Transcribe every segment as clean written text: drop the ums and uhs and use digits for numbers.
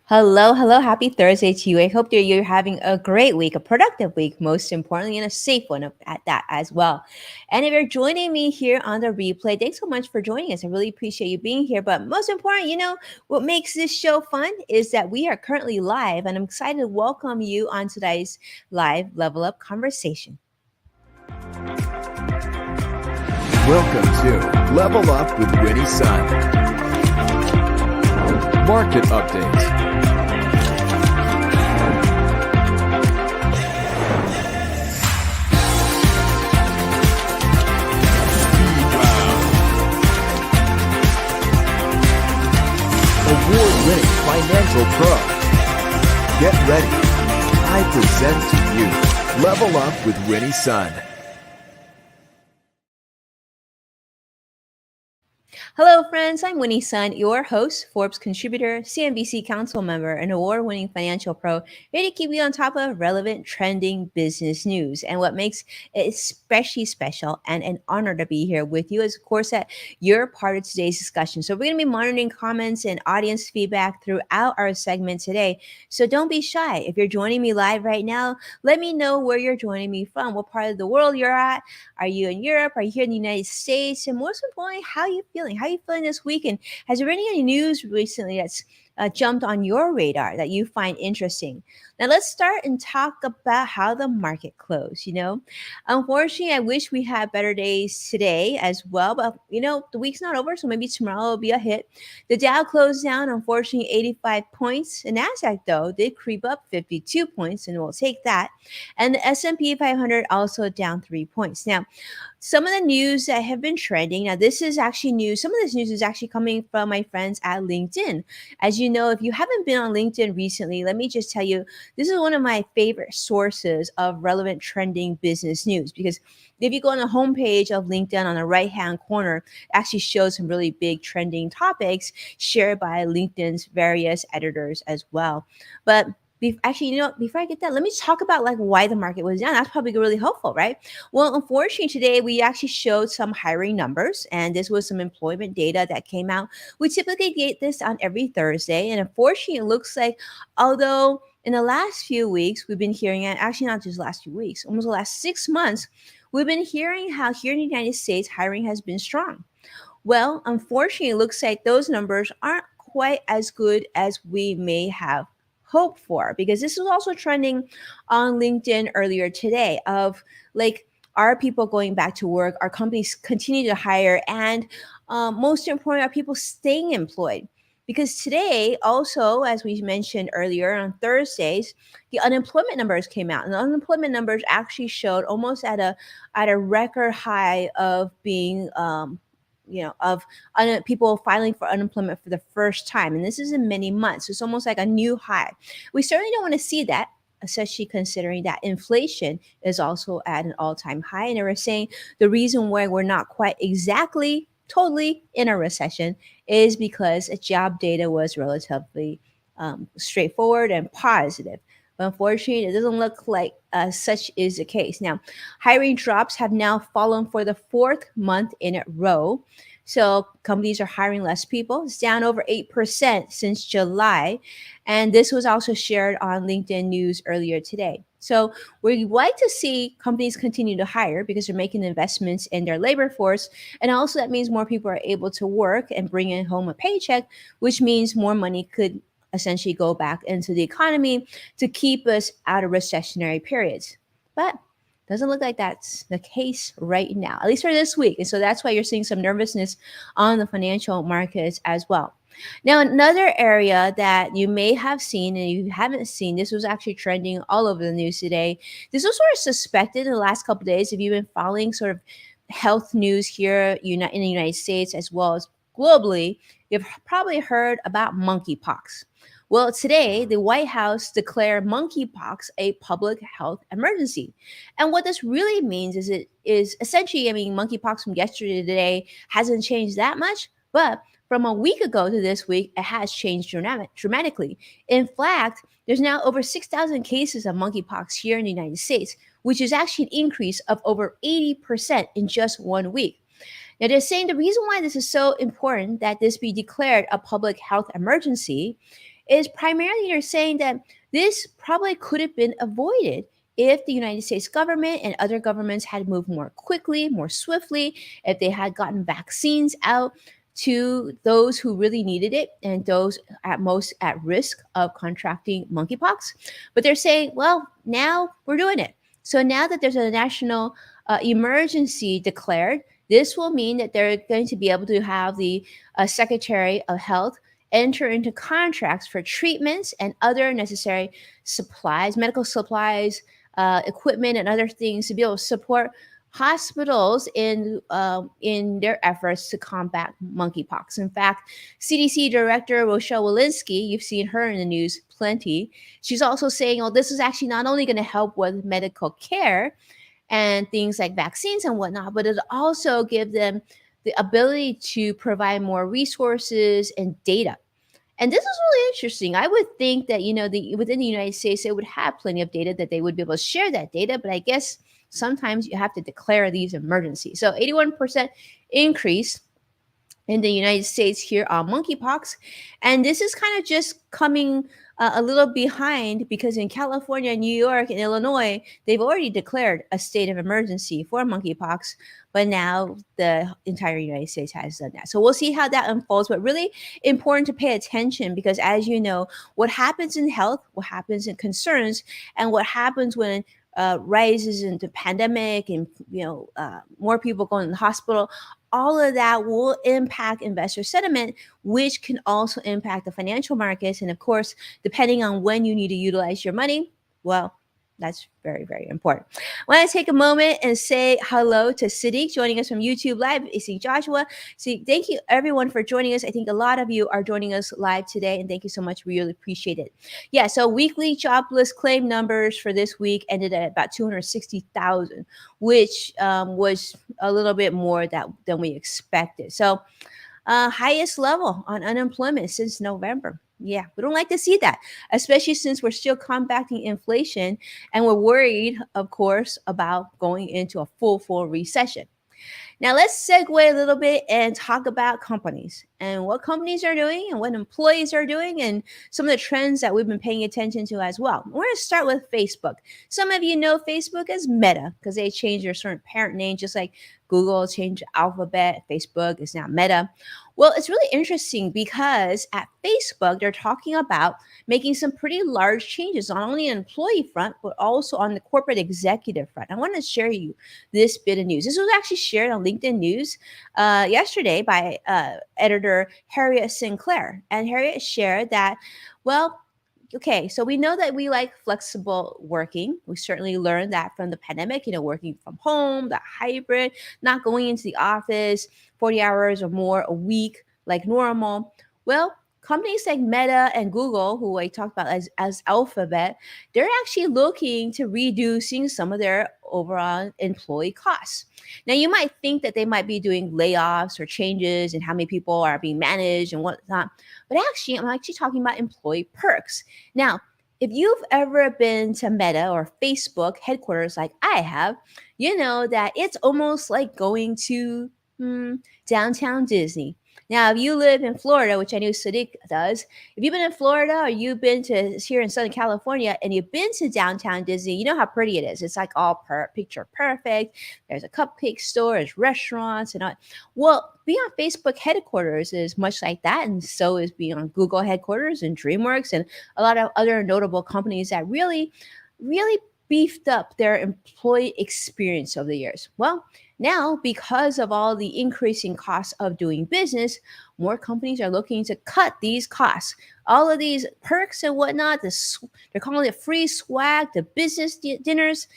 Hello, hello. Happy Thursday to you. I hope that you're having a great week, a productive week, most importantly, and a safe one at that as well. And if you're joining me here on the replay, thanks so much for joining us. I really appreciate you being here. But most important, what makes this show fun is that we are currently live, and I'm excited to welcome you on today's live Level Up conversation. Welcome to Level Up with WinnieSun. Market Update. Award-winning financial pro. Get ready. I present to you Level Up with WinnieSun. Hello, friends. I'm WinnieSun, your host, Forbes contributor, CNBC council member, and award winning financial pro, here to keep you on top of relevant, trending business news. And what makes it especially special and an honor to be here with you is, of course, that you're part of today's discussion. So, we're going to be monitoring comments and audience feedback throughout our segment today. So, don't be shy. If you're joining me live right now, let me know where you're joining me from, what part of the world you're at. Are you in Europe? Are you here in the United States? And most importantly, how are you feeling? How are you feeling this week? And has there been any news recently that's jumped on your radar that you find interesting? Now, let's start and talk about how the market closed. Unfortunately, I wish we had better days today as well, but the week's not over, so maybe tomorrow will be a hit. The Dow closed down, unfortunately, 85 points. The Nasdaq, though, did creep up 52 points, and we'll take that. And the S&P 500 also down 3 points. Now, some of the news that have been trending. Now, this is actually news. Some of this news is actually coming from my friends at LinkedIn. As you know, if you haven't been on LinkedIn recently, let me just tell you, this is one of my favorite sources of relevant trending business news because if you go on the homepage of LinkedIn on the right hand corner, it actually shows some really big trending topics shared by LinkedIn's various editors as well. But actually, before I get that, let me talk about like why the market was down. That's probably really helpful, right? Well, unfortunately, today we actually showed some hiring numbers, and this was some employment data that came out. We typically get this on every Thursday, and unfortunately, it looks like although in the last few weeks we've been hearing it, actually not just last few weeks, almost the last 6 months, we've been hearing how here in the United States hiring has been strong. Well, unfortunately, it looks like those numbers aren't quite as good as we may have hoped for because this was also trending on LinkedIn earlier today of like, are people going back to work? Are companies continue to hire? And most important, are people staying employed? Because today, also, as we mentioned earlier on Thursdays, the unemployment numbers came out, and the unemployment numbers actually showed almost at a record high of being of people filing for unemployment for the first time. And this is in many months. So it's almost like a new high. We certainly don't want to see that, especially considering that inflation is also at an all-time high. And they were saying the reason why we're not quite exactly totally in a recession is because job data was relatively straightforward and positive. But unfortunately, it doesn't look like such is the case. Now, hiring drops have now fallen for the fourth month in a row. So companies are hiring less people. It's down over 8% since July. And this was also shared on LinkedIn News earlier today. So we like to see companies continue to hire because they're making investments in their labor force. And also that means more people are able to work and bring in home a paycheck, which means more money could essentially go back into the economy to keep us out of recessionary periods. But doesn't look like that's the case right now, at least for this week. And so that's why you're seeing some nervousness on the financial markets as well. Now, another area that you may have seen and you haven't seen, this was actually trending all over the news today. This was sort of suspected in the last couple of days. If you've been following sort of health news here in the United States as well as globally, you've probably heard about monkeypox. Well, today, the White House declared monkeypox a public health emergency. And what this really means is it is essentially, I mean, monkeypox from yesterday to today hasn't changed that much, but from a week ago to this week, it has changed dramatically. In fact, there's now over 6,000 cases of monkeypox here in the United States, which is actually an increase of over 80% in just 1 week. Now, they're saying the reason why this is so important that this be declared a public health emergency is primarily they're saying that this probably could have been avoided if the United States government and other governments had moved more quickly, more swiftly, if they had gotten vaccines out to those who really needed it and those at most at risk of contracting monkeypox. But they're saying, well, now we're doing it. So now that there's a national emergency declared, this will mean that they're going to be able to have the Secretary of Health enter into contracts for treatments and other necessary supplies, medical supplies, equipment, and other things to be able to support hospitals in their efforts to combat monkeypox. In fact, CDC Director Rochelle Walensky, you've seen her in the news plenty. She's also saying, "Oh, this is actually not only going to help with medical care and things like vaccines and whatnot, but it also give them the ability to provide more resources and data." And this is really interesting. I would think that the within the United States they would have plenty of data that they would be able to share that data, but I guess sometimes you have to declare these emergencies. So 81% increase in the United States here on monkeypox. And this is kind of just coming a little behind because in California, New York, and Illinois, they've already declared a state of emergency for monkeypox. But now the entire United States has done that. So we'll see how that unfolds. But really important to pay attention because, as you know, what happens in health, what happens in concerns, and what happens when rises into pandemic and more people going to the hospital, all of that will impact investor sentiment, which can also impact the financial markets. And of course, depending on when you need to utilize your money, well, that's very, very important. I want to take a moment and say hello to Siddiq joining us from YouTube Live. I see Joshua. See, thank you everyone for joining us. I think a lot of you are joining us live today, and thank you so much. We really appreciate it. Yeah, so weekly jobless claim numbers for this week ended at about 260,000, which was a little bit more than we expected. So highest level on unemployment since November. Yeah, we don't like to see that, especially since we're still combating inflation and we're worried, of course, about going into a full recession. Now, let's segue a little bit and talk about companies and what companies are doing and what employees are doing and some of the trends that we've been paying attention to as well. We're going to start with Facebook. Some of you know Facebook as Meta because they changed their sort of parent name, just like Google changed Alphabet. Facebook is now Meta. Well, it's really interesting because at Facebook, they're talking about making some pretty large changes, not only on the employee front, but also on the corporate executive front. I want to share you this bit of news. This was actually shared on LinkedIn News yesterday by editor Harriet Sinclair. And Harriet shared that, well, okay, so we know that we like flexible working. We certainly learned that from the pandemic, working from home, the hybrid, not going into the office 40 hours or more a week like normal. Well, companies like Meta and Google, who I talked about as Alphabet, they're actually looking to reducing some of their overall employee costs. Now, you might think that they might be doing layoffs or changes in how many people are being managed and whatnot, but actually, I'm actually talking about employee perks. Now, if you've ever been to Meta or Facebook headquarters like I have, you know that it's almost like going to downtown Disney. Now, if you live in Florida, which I know Sadiq does, if you've been in Florida or you've been to here in Southern California and you've been to downtown Disney, you know how pretty it is. It's like all picture perfect. There's a cupcake store, there's restaurants, and all. Well, being on Facebook headquarters is much like that, and so is being on Google headquarters and DreamWorks and a lot of other notable companies that really, really beefed up their employee experience over the years. Well, now, because of all the increasing costs of doing business, more companies are looking to cut these costs. All of these perks and whatnot, they're calling it free swag, the business dinners.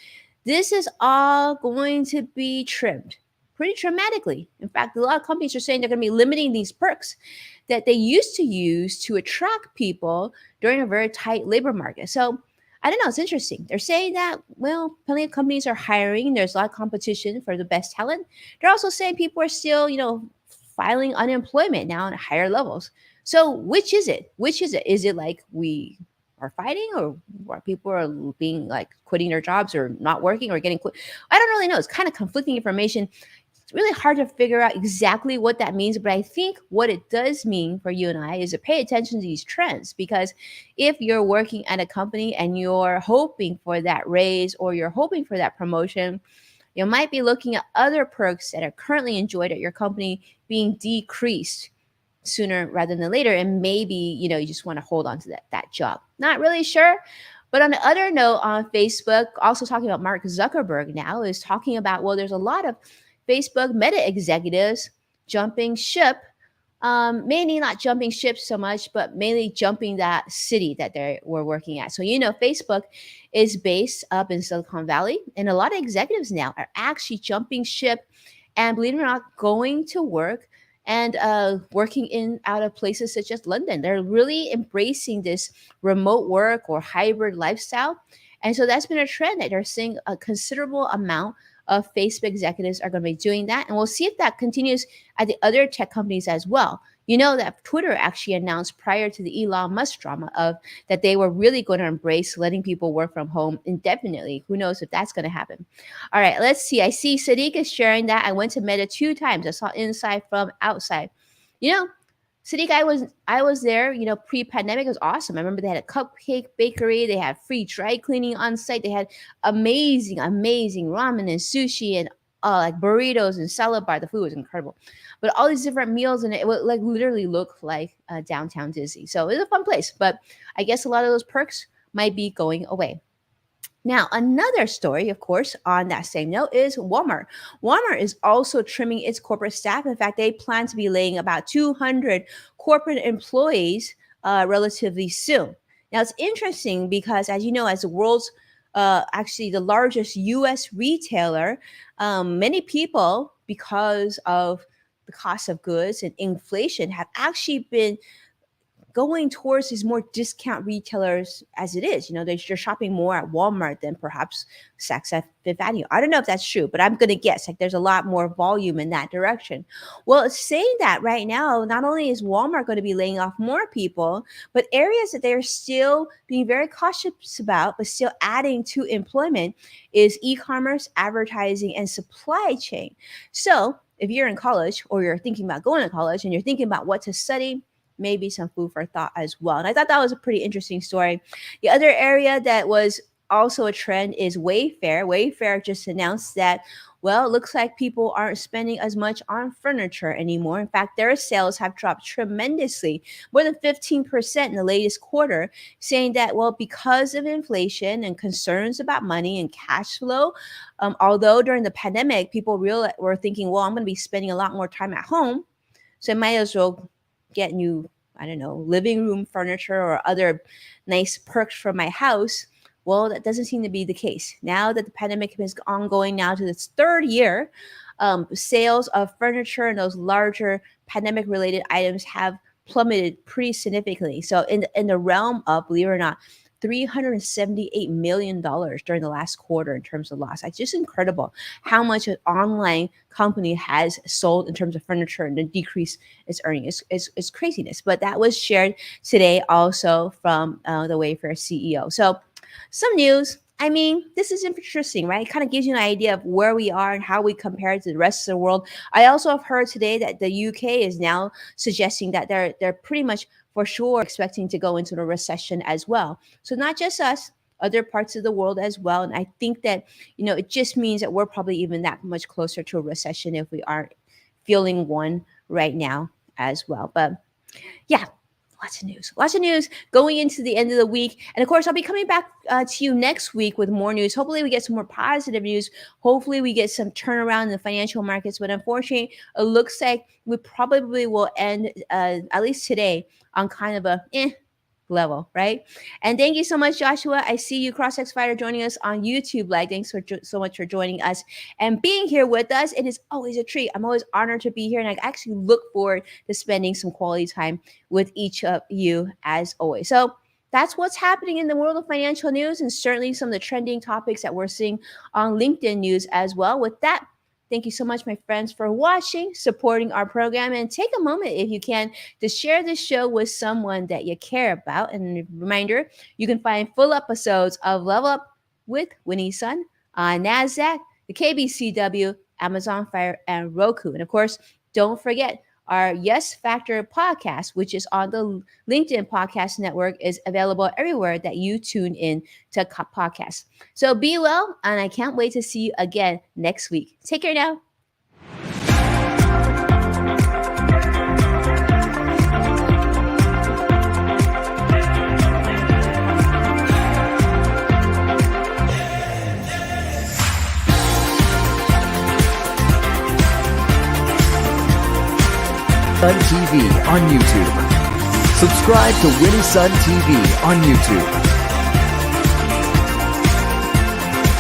This is all going to be trimmed pretty dramatically. In fact, a lot of companies are saying they're going to be limiting these perks that they used to use to attract people during a very tight labor market. So I don't know. It's interesting. They're saying that, well, plenty of companies are hiring. There's a lot of competition for the best talent. They're also saying people are still, filing unemployment now at higher levels. So which is it? Which is it? Is it like we are fighting or people are being like quitting their jobs or not working or getting quit? I don't really know. It's kind of conflicting information. It's really hard to figure out exactly what that means, but I think what it does mean for you and I is to pay attention to these trends, because if you're working at a company and you're hoping for that raise or you're hoping for that promotion, you might be looking at other perks that are currently enjoyed at your company being decreased sooner rather than later, and maybe you just want to hold on to that job. Not really sure. But on the other note, on Facebook, also talking about Mark Zuckerberg now, is talking about, well, there's a lot of Facebook Meta executives jumping ship, mainly not jumping ship so much, but mainly jumping that city that they were working at. So, Facebook is based up in Silicon Valley, and a lot of executives now are actually jumping ship and, believe it or not, going to work and working in out of places such as London. They're really embracing this remote work or hybrid lifestyle. And so that's been a trend that they're seeing a considerable amount of Facebook executives are going to be doing that. And we'll see if that continues at the other tech companies as well. You know that Twitter actually announced prior to the Elon Musk drama of that they were really going to embrace letting people work from home indefinitely. Who knows if that's going to happen? All right, let's see. I see Sadiq is sharing that. I went to Meta 2 times. I saw inside from outside. You know, Sadiq, I was there, pre-pandemic. It was awesome. I remember they had a cupcake bakery, they had free dry cleaning on site, they had amazing, amazing ramen and sushi and like burritos and salad bar. The food was incredible. But all these different meals, and it would like literally look like downtown Disney. So it was a fun place. But I guess a lot of those perks might be going away. Now, another story, of course, on that same note is Walmart. Walmart is also trimming its corporate staff. In fact, they plan to be laying about 200 corporate employees relatively soon. Now, it's interesting because, as you know, as the world's actually the largest U.S. retailer, many people, because of the cost of goods and inflation, have actually been going towards these more discount retailers as it is. They're shopping more at Walmart than perhaps Saks at Fifth Avenue. I don't know if that's true, but I'm going to guess like there's a lot more volume in that direction. Well, it's saying that right now, not only is Walmart going to be laying off more people, but areas that they're still being very cautious about, but still adding to employment is e-commerce, advertising, and supply chain. So if you're in college or you're thinking about going to college and you're thinking about what to study, maybe some food for thought as well. And I thought that was a pretty interesting story. The other area that was also a trend is Wayfair. Wayfair just announced that, well, it looks like people aren't spending as much on furniture anymore. In fact, their sales have dropped tremendously, more than 15% in the latest quarter, saying that, well, because of inflation and concerns about money and cash flow, although during the pandemic, people were thinking, well, I'm going to be spending a lot more time at home, so I might as well get new, I don't know, living room furniture or other nice perks for my house. Well, that doesn't seem to be the case. Now that the pandemic is ongoing now to its third year, sales of furniture and those larger pandemic related items have plummeted pretty significantly. So in the realm of, believe it or not, $378 million during the last quarter in terms of loss. It's just incredible how much an online company has sold in terms of furniture and the decrease its earnings. It's craziness. But that was shared today also from the Wayfair CEO. So some news. I mean, this is interesting, right? It kind of gives you an idea of where we are and how we compare to the rest of the world. I also have heard today that the UK is now suggesting that they're pretty much for sure expecting to go into a recession as well. So not just us, other parts of the world as well. And I think that, it just means that we're probably even that much closer to a recession if we aren't feeling one right now as well. But yeah, lots of news going into the end of the week. And of course, I'll be coming back to you next week with more news. Hopefully we get some more positive news. Hopefully we get some turnaround in the financial markets. But unfortunately, it looks like we probably will end, at least today, on kind of a level, right? And thank you so much, Joshua. I see you, CrossX Fighter, joining us on YouTube Live. Thanks so much for joining us and being here with us. It is always a treat. I'm always honored to be here, and I actually look forward to spending some quality time with each of you as always. So that's what's happening in the world of financial news, and certainly some of the trending topics that we're seeing on LinkedIn news as well. With that, thank you so much, my friends, for watching, supporting our program, and take a moment, if you can, to share this show with someone that you care about. And a reminder, you can find full episodes of Level Up with WinnieSun on NASDAQ, the KBCW, Amazon Fire, and Roku. And of course, don't forget our Yes Factor podcast, which is on the LinkedIn Podcast Network, is available everywhere that you tune in to podcasts. So be well, and I can't wait to see you again next week. Take care now. Sun TV on YouTube. Subscribe to WinnieSun TV on YouTube.